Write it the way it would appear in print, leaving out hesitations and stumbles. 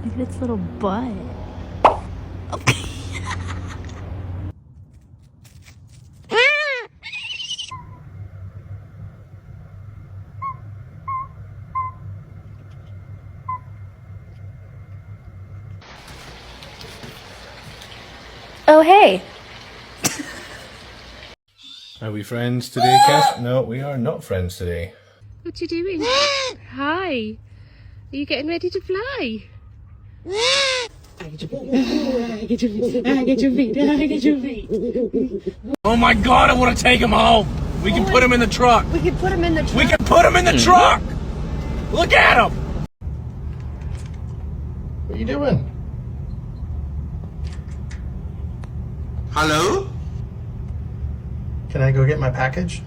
Look at its little butt. Oh, hey. Are we friends today, Cass? No, we are not friends today. What you doing? Hi. Are you getting ready to fly? Oh my God, I want to take him home. We can put him in the truck. We can put him in the truck. We can put him in the truck. Look at him. What are you doing? Hello? Can I go get my package?